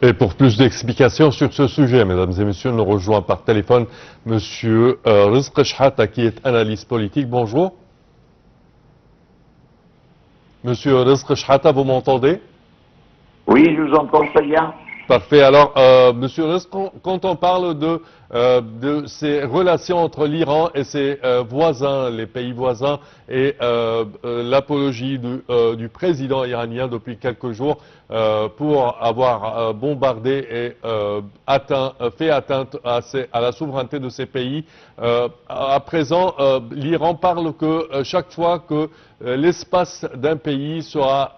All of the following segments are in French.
Et pour plus d'explications sur ce sujet, mesdames et messieurs, nous rejoint par téléphone monsieur Rizk Chehata, qui est analyste politique. Bonjour. Monsieur Rizk Chehata, vous m'entendez? Oui, je vous entends très bien. Parfait. Alors, monsieur Rizk, quand on parle de ces relations entre l'Iran et ses voisins, les pays voisins, et l'apologie du président iranien depuis quelques jours pour avoir bombardé et fait atteinte à la souveraineté de ces pays, à présent, l'Iran parle que chaque fois que l'espace d'un pays sera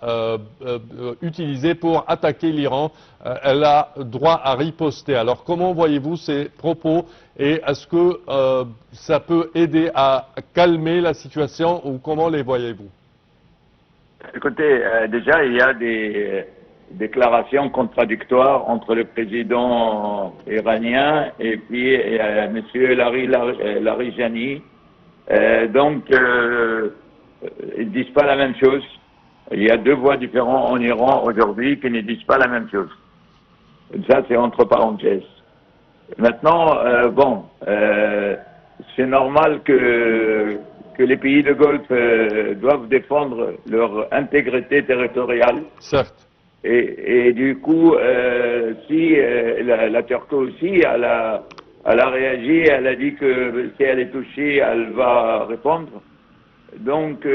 utilisé pour attaquer l'Iran, elle a droit à riposter. Alors comment voyez-vous ces propos et est-ce que ça peut aider à calmer la situation ou comment les voyez-vous? Écoutez, déjà, il y a des déclarations contradictoires entre le président iranien et puis M. Larijani. Donc, ils ne disent pas la même chose. Il y a deux voix différentes en Iran aujourd'hui qui ne disent pas la même chose. Ça, c'est entre parenthèses. Maintenant, c'est normal que les pays de Golfe doivent défendre leur intégrité territoriale. Certes. Et du coup, si la Turquie aussi, elle a réagi, elle a dit que si elle est touchée, elle va répondre. Donc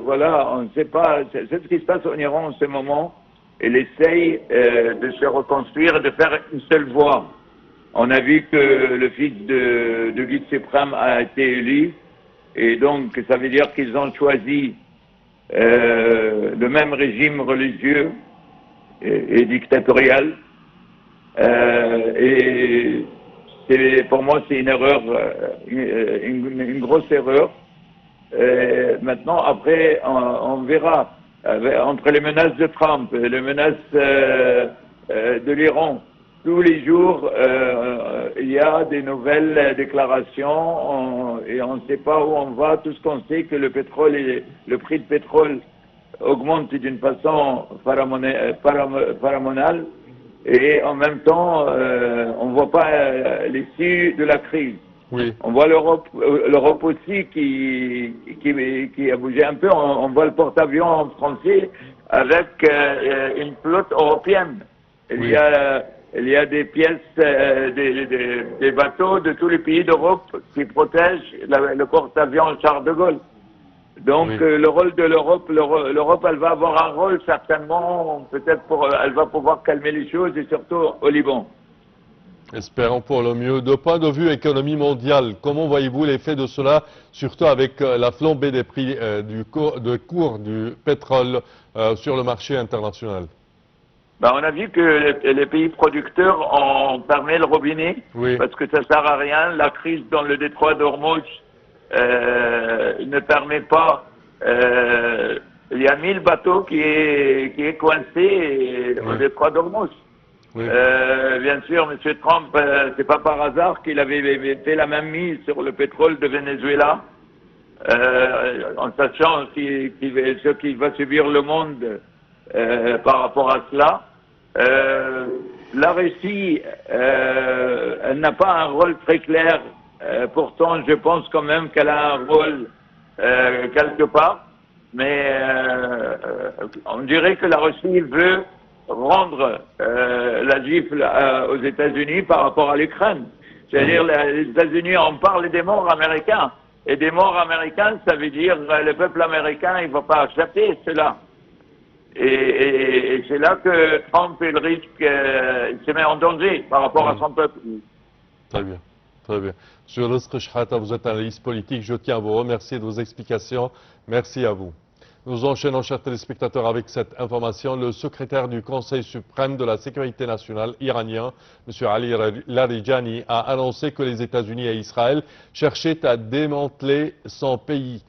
voilà, on ne sait pas, c'est ce qui se passe en Iran en ce moment. Elle essaye de se reconstruire, de faire une seule voix. On a vu que le fils de guide suprême a été élu, et donc ça veut dire qu'ils ont choisi le même régime religieux et dictatorial. Et pour moi, c'est une erreur, une grosse erreur. Maintenant, après, on verra. Entre les menaces de Trump et les menaces de l'Iran, tous les jours, il y a des nouvelles déclarations et on ne sait pas où on va. Tout ce qu'on sait, c'est que le pétrole le prix de pétrole augmente d'une façon pharamonale et en même temps, on ne voit pas l'issue de la crise. Oui. On voit l'Europe aussi qui a bougé un peu. On voit le porte-avions français avec une flotte européenne. Il y a des pièces, des bateaux de tous les pays d'Europe qui protègent le porte-avions Charles de Gaulle. Donc le rôle de l'Europe, elle va avoir un rôle certainement, peut-être elle va pouvoir calmer les choses et surtout au Liban. Espérons pour le mieux. De point de vue économie mondiale, comment voyez-vous l'effet de cela, surtout avec la flambée des prix de cours du pétrole sur le marché international? On a vu que les pays producteurs ont fermé le robinet parce que ça ne sert à rien. La crise dans le détroit d'Ormuz ne permet pas. Il y a 1000 bateaux qui est coincé au détroit d'Ormuz. Bien sûr, M. Trump, c'est pas par hasard qu'il avait fait la même mise sur le pétrole de Venezuela, en sachant ce qu'il va subir le monde par rapport à cela. La Russie, elle n'a pas un rôle très clair. Pourtant, je pense quand même qu'elle a un rôle quelque part. Mais on dirait que la Russie veut rendre la gifle aux États-Unis par rapport à l'Ukraine. C'est-à-dire les États-Unis en parlent des morts américains. Et des morts américains, ça veut dire le peuple américain, il ne va pas accepter cela. Et c'est là que Trump, il risque, il se met en danger par rapport à son peuple. Très bien, très bien. Monsieur Rizk Chehata, vous êtes analyste politique. Je tiens à vous remercier de vos explications. Merci à vous. Nous enchaînons, chers téléspectateurs, avec cette information. Le secrétaire du Conseil suprême de la sécurité nationale iranien, M. Ali Larijani, a annoncé que les États-Unis et Israël cherchaient à démanteler son pays.